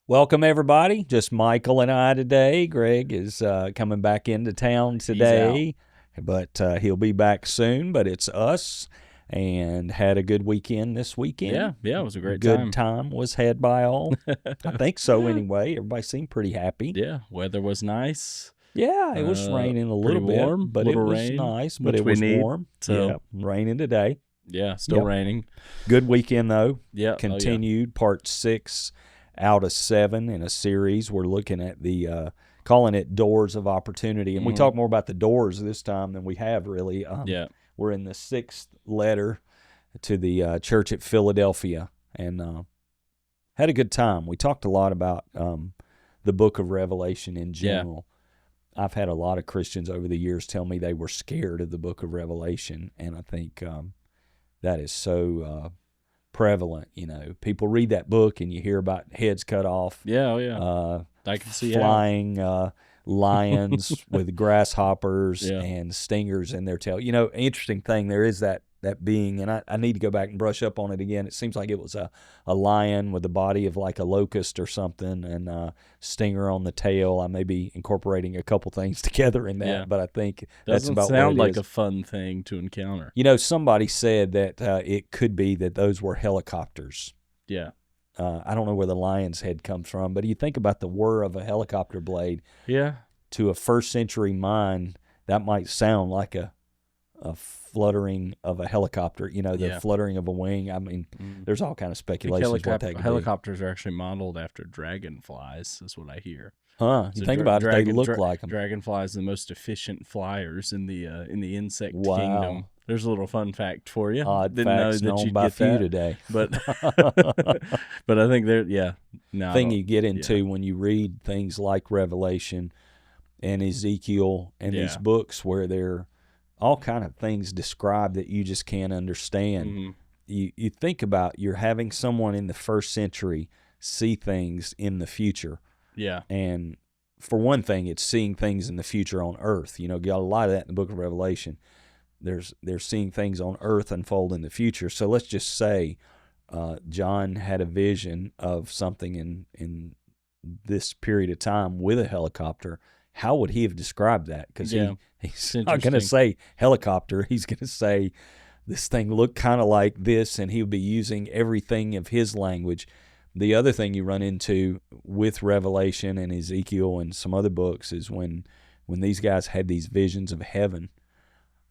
Welcome, everybody. Just Michael and I today. Greg is coming back into town today, but he'll be back soon. But it's us, and had a good weekend this weekend. Yeah, it was a great Good time was had by all. I think so anyway. Everybody seemed pretty happy. Yeah, weather was nice. Yeah, it was raining a little bit, warm, but it little was rain, nice, but which it we was need, warm. so- Yeah, raining today. Yeah, still Yep. raining. Good weekend, though. Yeah, Continued part 6 out of 7 in a series. We're looking at the calling it Doors of Opportunity, and we talk more about the doors this time than we have really. Yeah. We're in the 6th letter to the church at Philadelphia, and had a good time. We talked a lot about the book of Revelation in general. I've had a lot of Christians over the years tell me they were scared of the book of Revelation, and I think that is so prevalent. You know, people read that book and you hear about heads cut off. Yeah, I can see flying lions with grasshoppers Yeah. and stingers in their tail. You know, interesting thing, there is that being, and I need to go back and brush up on it again. It seems like it was a lion with the body of like a locust or something, and stinger on the tail. I may be incorporating a couple things together in that, Yeah. but I think that's Doesn't about sound what it like is. a fun thing to encounter. You know, somebody said that it could be that those were helicopters. Yeah. I don't know where the lion's head comes from, but you think about the whir of a helicopter blade Yeah. to a first century mind, that might sound like a fluttering of a helicopter, you know, the Yeah. fluttering of a wing. I mean, there's all kind of I think speculations what that could be. helicopters are actually modeled after dragonflies, is what I hear. Huh? You So think about it, they look dra- like them. Dragonflies are the most efficient flyers in the insect Wow. kingdom. There's a little fun fact for you. Odd Didn't know facts that known you'd by get few that. today. But but I think no, Thing you get into when you read things like Revelation and Ezekiel and these Yeah. books where they're all kind of things described that you just can't understand. Mhm. You think about, you're having someone in the first century see things in the future. Yeah. And for one thing, it's seeing things in the future on earth. You know, got a lot of that in the book of Revelation. They're seeing things on earth unfold in the future. So let's just say John had a vision of something in this period of time with a helicopter. How would he have described that? Because Yeah. he's It's not going to interesting. say helicopter. He's going to say this thing looked kind of like this, and he would be using everything of his language. The other thing you run into with Revelation and Ezekiel and some other books is when these guys had these visions of heaven,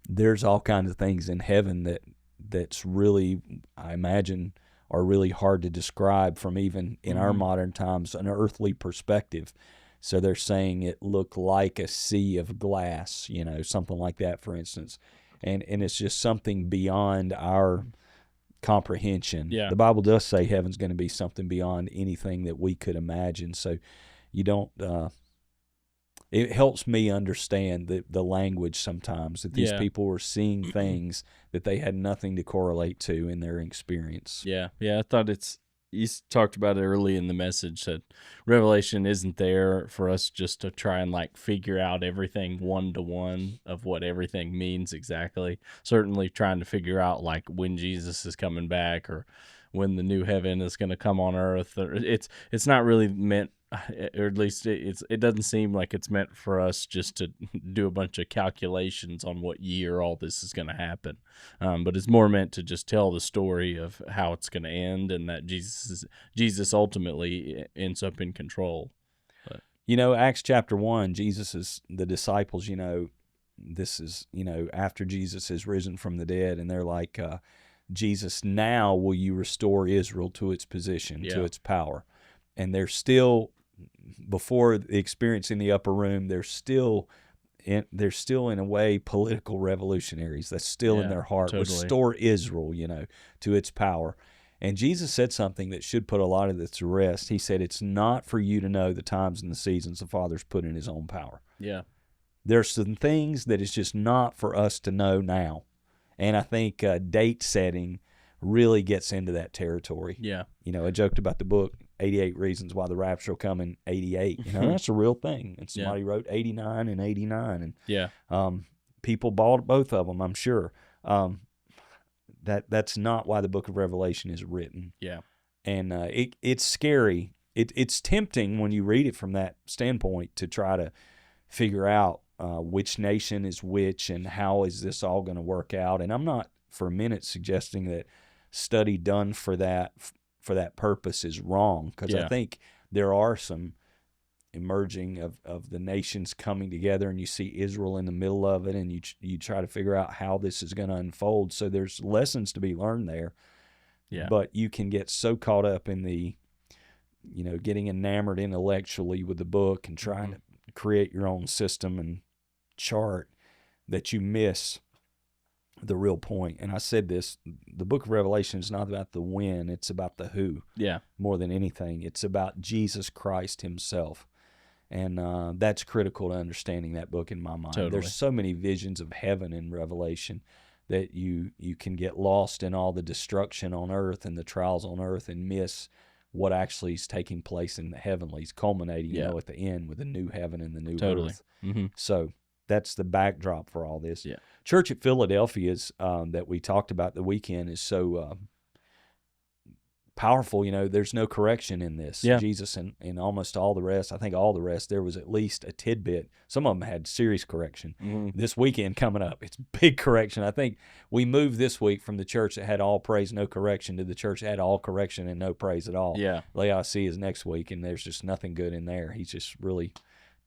there's all kinds of things in heaven that's really, I imagine, are really hard to describe from even in our modern times, an earthly perspective. So they're saying it looked like a sea of glass, you know, something like that, for instance. And it's just something beyond our comprehension. Yeah. The Bible does say heaven's going to be something beyond anything that we could imagine. So you don't it helps me understand the language sometimes, that these Yeah. people were seeing things that they had nothing to correlate to in their experience. Yeah. I thought you talked about it early in the message that Revelation isn't there for us just to try and like figure out everything one to one of what everything means exactly. Certainly trying to figure out like when Jesus is coming back or when the new heaven is going to come on earth. Or it's not really meant, or at least it doesn't seem like it's meant for us just to do a bunch of calculations on what year all this is going to happen. But it's more meant to just tell the story of how it's going to end, and that Jesus ultimately ends up in control. You know, Acts chapter 1, the disciples, you know, this is, you know, after Jesus is risen from the dead, and they're like, Jesus, now will you restore Israel to its position, to Yeah. its power? And they're still, before experiencing the upper room, they're still in a way political revolutionaries. That's still in Yeah, their heart. totally. Restore Israel, you know, to its power. And Jesus said something that should put a lot of this to rest. He said, it's not for you to know the times and the seasons the Father's put in his own power. Yeah. There's some things that it's just not for us to know now. And I think date setting really gets into that territory. Yeah. You know, I joked about the book, 88 Reasons Why the Rapture Will Come in 88. You know, that's a real thing. And somebody wrote 89 and 89. And Yeah. people bought both of them, I'm sure. That's not why the book of Revelation is written. Yeah. And it's scary it's tempting when you read it from that standpoint to try to figure out which nation is which and how is this all going to work out. And I'm not for a minute suggesting that study done for that purpose is wrong, because I think there are some emerging of the nations coming together, and you see Israel in the middle of it, and you try to figure out how this is going to unfold. So there's lessons to be learned there. Yeah. But you can get so caught up in the, getting enamored intellectually with the book and trying to create your own system and chart that you miss the real point. And I said this, the book of Revelation is not about the when, it's about the who. Yeah. More than anything. It's about Jesus Christ himself. And that's critical to understanding that book in my mind. Totally. There's so many visions of heaven in Revelation that you can get lost in all the destruction on earth and the trials on earth and miss what actually is taking place in the heavenlies, culminating, at the end with the new heaven and the new earth. Mm-hmm. So that's the backdrop for all this. Yeah. Church at Philadelphia's that we talked about the weekend is so powerful. There's no correction in this. Yeah. Jesus and almost all the rest, I think all the rest, there was at least a tidbit. Some of them had serious correction. Mm-hmm. This weekend coming up, it's big correction. I think we moved this week from the church that had all praise, no correction, to the church that had all correction and no praise at all. Yeah. Laodicea is next week, and there's just nothing good in there. He's just really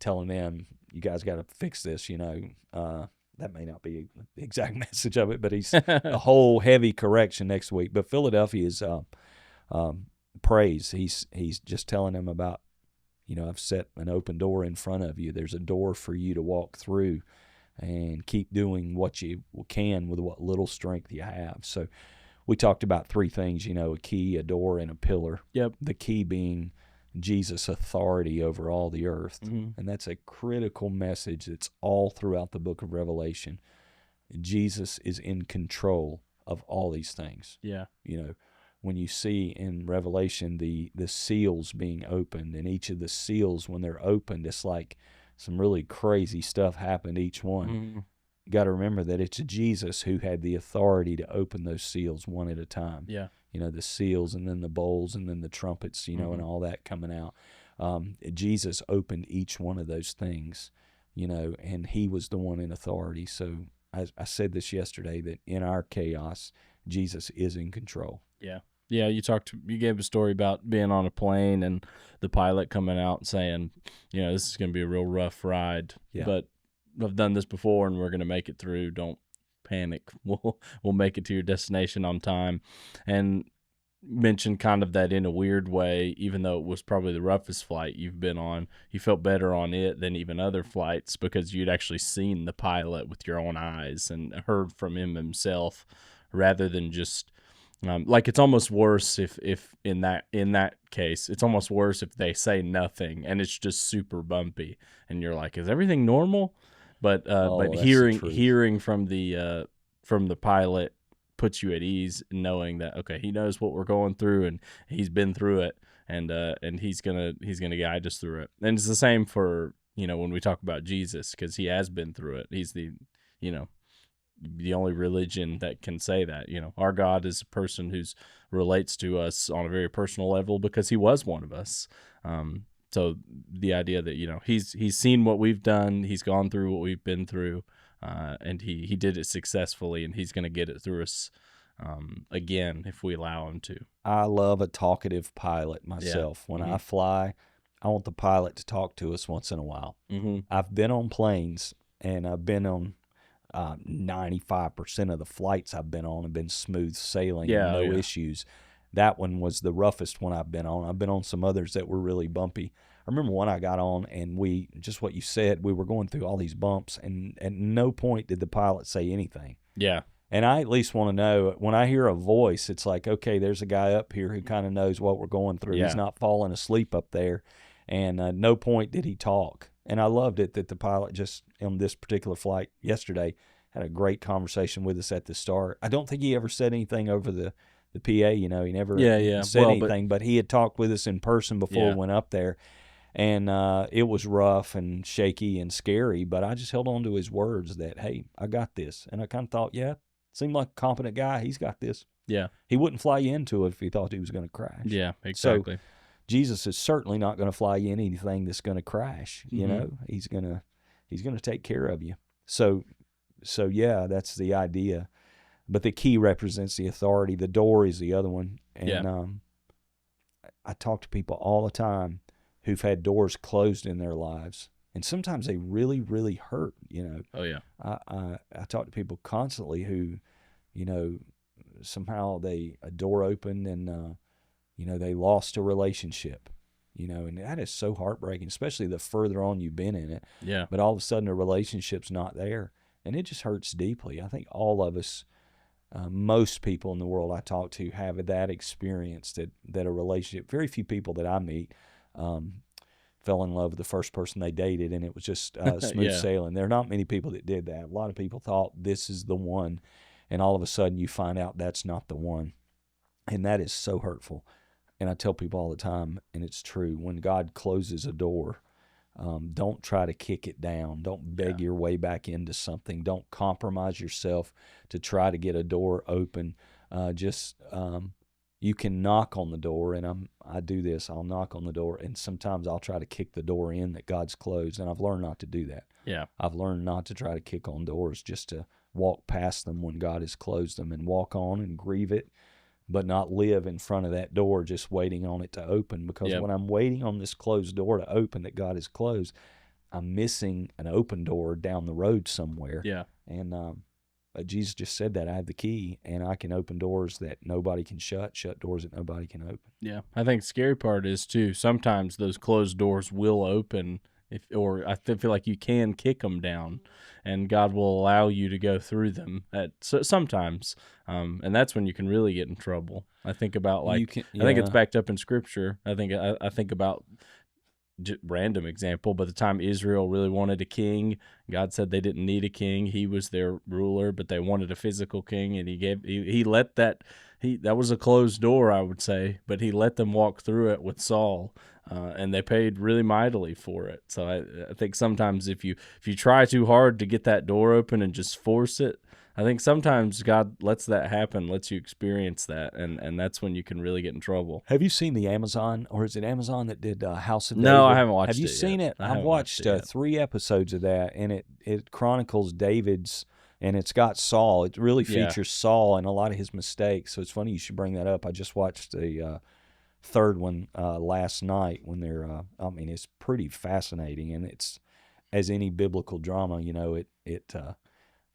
telling them, you guys got to fix this, that may not be the exact message of it, but he's a whole heavy correction next week. But Philadelphia's praise, he's just telling them about, I've set an open door in front of you. There's a door for you to walk through and keep doing what you can with what little strength you have. So we talked about three things, a key, a door, and a pillar. Yep. The key being Jesus' authority over all the earth. Mm-hmm. And that's a critical message that's all throughout the book of Revelation. Jesus is in control of all these things. Yeah. When you see in Revelation the seals being opened, and each of the seals, when they're opened, it's like some really crazy stuff happened each one. Mm-hmm. You got to remember that it's Jesus who had the authority to open those seals one at a time. Yeah. The seals, and then the bowls, and then the trumpets, and all that coming out. Jesus opened each one of those things, and he was the one in authority. So I said this yesterday, that in our chaos, Jesus is in control. Yeah. Yeah, you gave a story about being on a plane and the pilot coming out and saying, this is going to be a real rough ride, but I've done this before and we're going to make it through. Don't panic. We'll make it to your destination on time. And mentioned kind of that in a weird way, even though it was probably the roughest flight you've been on, you felt better on it than even other flights because you'd actually seen the pilot with your own eyes and heard from him himself, rather than just it's almost worse if in that case, it's almost worse if they say nothing and it's just super bumpy and you're like, is everything normal? But hearing from the pilot puts you at ease, knowing that, okay, he knows what we're going through and he's been through it, and he's gonna guide us through it. And it's the same for when we talk about Jesus, because he has been through it. He's the only religion that can say that. Our God is a person who's relates to us on a very personal level because he was one of us. So the idea that he's seen what we've done, he's gone through what we've been through, and he did it successfully, and he's going to get it through us again if we allow him to. I love a talkative pilot myself. When I fly, I want the pilot to talk to us once in a while. Mm-hmm. I've been on planes, and I've been on 95% of the flights I've been on have been smooth sailing, no issues. That one was the roughest one I've been on. I've been on some others that were really bumpy. I remember one I got on, and just what you said, we were going through all these bumps, and at no point did the pilot say anything. Yeah. And I at least want to know, when I hear a voice, it's like, okay, there's a guy up here who kind of knows what we're going through. Yeah. He's not falling asleep up there. And no point did he talk. And I loved it that the pilot just, on this particular flight yesterday, had a great conversation with us at the start. I don't think he ever said anything over the PA, he never said anything, but he had talked with us in person before we went up there. And it was rough and shaky and scary, but I just held on to his words that, hey, I got this. And I kind of thought, seemed like a competent guy. He's got this. Yeah. He wouldn't fly you into it if he thought he was going to crash. Yeah, exactly. So Jesus is certainly not going to fly you in anything that's going to crash. You know, he's gonna take care of you. So yeah, that's the idea. But the key represents the authority. The door is the other one. And I talk to people all the time who've had doors closed in their lives, and sometimes they really, really hurt. You know. Oh yeah. I talk to people constantly who, you know, somehow a door opened and you know, they lost a relationship. You know, and that is so heartbreaking, especially the further on you've been in it. Yeah. But all of a sudden, a relationship's not there, and it just hurts deeply. I think all of us, most people in the world I talk to, have that experience that a relationship. Very few people that I meet fell in love with the first person they dated, and it was just smooth sailing. There are not many people that did that. A lot of people thought this is the one, and all of a sudden you find out that's not the one, and that is so hurtful. And I tell people all the time, and it's true, when God closes a door, don't try to kick it down. Don't beg your way back into something. Don't compromise yourself to try to get a door open. You can knock on the door, and I do this. I'll knock on the door, and sometimes I'll try to kick the door in that God's closed, and I've learned not to do that. Yeah. I've learned not to try to kick on doors, just to walk past them when God has closed them and walk on and grieve it, but not live in front of that door just waiting on it to open. Because when I'm waiting on this closed door to open that God has closed, I'm missing an open door down the road somewhere. Yeah. And Jesus just said that I have the key, and I can open doors that nobody can shut doors that nobody can open. Yeah. I think the scary part is, too, sometimes those closed doors will open, or I feel like you can kick them down, and God will allow you to go through them sometimes. And that's when you can really get in trouble. I think about I think it's backed up in Scripture. I think about random example, but the time Israel really wanted a king, God said they didn't need a king. He was their ruler, but they wanted a physical king, and he let that was a closed door, I would say, but he let them walk through it with Saul, and they paid really mightily for it. So I think sometimes if you try too hard to get that door open and just force it, I think sometimes God lets that happen, lets you experience that, and that's when you can really get in trouble. Have you seen the Amazon, or is it Amazon that did House of David? No, I haven't watched it. Have you seen it? I've watched 3 episodes of that, and it chronicles David's, and it's got Saul. It really features Saul and a lot of his mistakes. So it's funny you should bring that up. I just watched the third one last night when they're. It's pretty fascinating, and it's, as any biblical drama, you know, it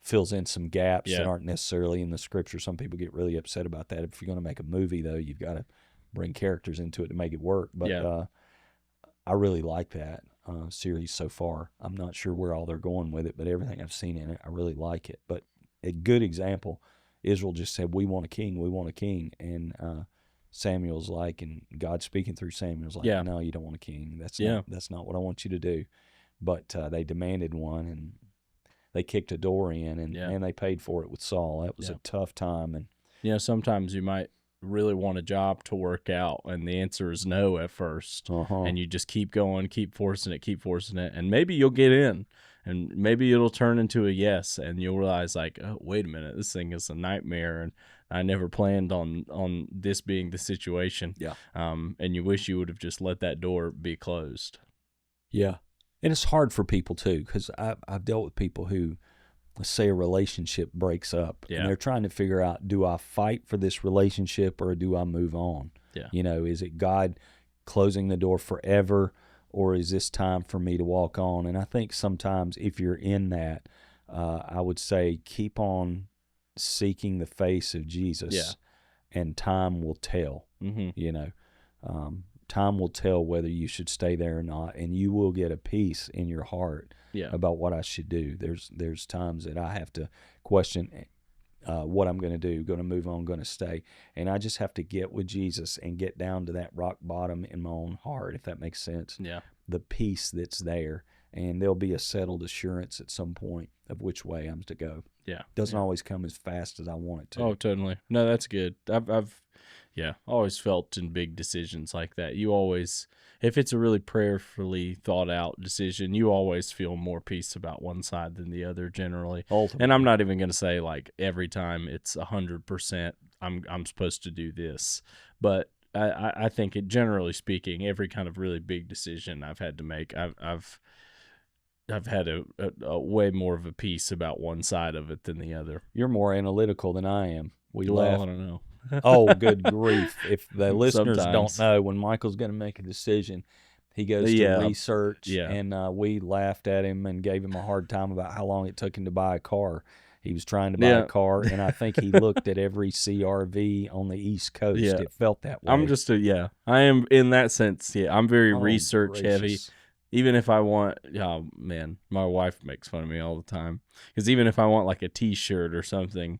fills in some gaps that aren't necessarily in the Scripture. Some people get really upset about that. If you're going to make a movie, though, you've got to bring characters into it to make it work. But I really like that series so far. I'm not sure where all they're going with it, but everything I've seen in it, I really like it. But a good example, Israel just said, we want a king, we want a king. And Samuel's like, and God speaking through Samuel's like, no, you don't want a king. That's not what I want you to do. But they demanded one, and they kicked a door in, and they paid for it with Saul. That was a tough time. And sometimes you might really want a job to work out, and the answer is no at first, and you just keep going, keep forcing it, and maybe you'll get in, and maybe it'll turn into a yes, and you'll realize, like, oh, wait a minute, this thing is a nightmare, and I never planned on this being the situation. And you wish you would have just let that door be closed. And it's hard for people, too, because I've dealt with people who, let's say a relationship breaks up, and they're trying to figure out, do I fight for this relationship or do I move on? You know, is it God closing the door forever, or is this time for me to walk on? And I think sometimes if you're in that, I would say keep on seeking the face of Jesus, and time will tell, you know. Time will tell whether you should stay there or not, and you will get a peace in your heart about what I should do. There's times that I have to question what I'm going to do, going to move on, going to stay, and I just have to get with Jesus and get down to that rock bottom in my own heart, if that makes sense. The peace that's there, and there'll be a settled assurance at some point of which way I'm to go. Doesn't always come as fast as I want it to. Oh, totally. No, that's good. I've always felt in big decisions like that. You always, if it's a really prayerfully thought out decision, you always feel more peace about one side than the other generally. Ultimately. And I'm not even going to say like every time it's 100% I'm supposed to do this, but I think it, generally speaking, every kind of really big decision I've had to make, I've had a way more of a peace about one side of it than the other. You're more analytical than I am. We Well, left. I don't know. Oh, good grief. If the listeners Sometimes. don't know, when Michael's going to make a decision, he goes to Yeah. research, Yeah. and we laughed at him and gave him a hard time about how long it took him to buy a car. He was trying to buy Yeah. a car, and I think he looked at every CRV on the East Coast. Yeah. It felt that way. I'm just I am in that sense. Yeah, I'm very Oh, research heavy. gracious. Even if I want, oh man, my wife makes fun of me all the time because even if I want like a T-shirt or something,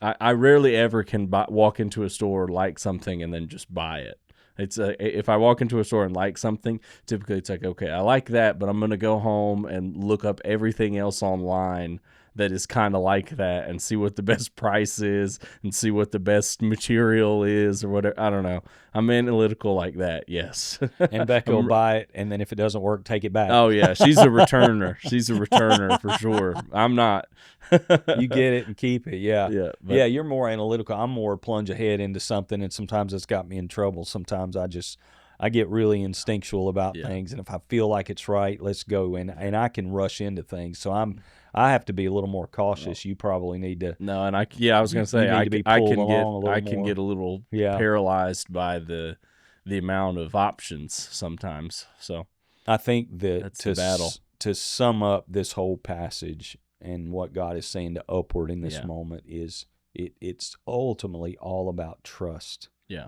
I rarely ever can walk into a store, like something, and then just buy it. It's if I walk into a store and like something, typically it's like, okay, I like that, but I'm gonna go home and look up everything else online that is kind of like that and see what the best price is and see what the best material is or whatever. I don't know. I'm analytical like that. Yes. And Becca will buy it, and then if it doesn't work, take it back. Oh yeah, she's a returner. She's a returner for sure. I'm not. You get it and keep it. Yeah. Yeah. Yeah, you're more analytical. I'm more plunge ahead into something, and sometimes it's got me in trouble. Sometimes I get really instinctual about things, and if I feel like it's right, let's go. And I can rush into things, so I have to be a little more cautious. You probably need to. No, and I was gonna say I can get a little paralyzed by the amount of options sometimes. So I think that that's the battle. To sum up this whole passage and what God is saying to Upward in this moment is it's ultimately all about trust. Yeah.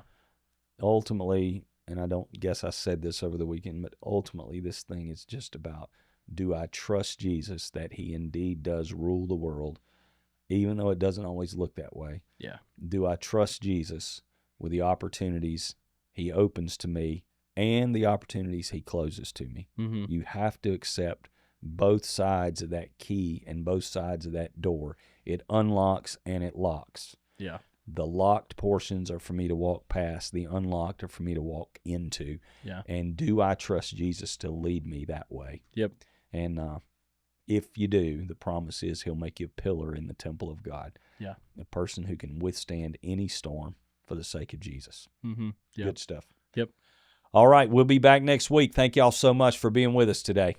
Ultimately, and I don't guess I said this over the weekend, but ultimately this thing is just about, do I trust Jesus that he indeed does rule the world, even though it doesn't always look that way? Yeah. Do I trust Jesus with the opportunities he opens to me and the opportunities he closes to me? Mm-hmm. You have to accept both sides of that key and both sides of that door. It unlocks and it locks. Yeah. The locked portions are for me to walk past. The unlocked are for me to walk into. Yeah. And do I trust Jesus to lead me that way? Yep. And if you do, the promise is he'll make you a pillar in the temple of God. Yeah. A person who can withstand any storm for the sake of Jesus. Mm-hmm. Yep. Good stuff. Yep. All right. We'll be back next week. Thank y'all so much for being with us today.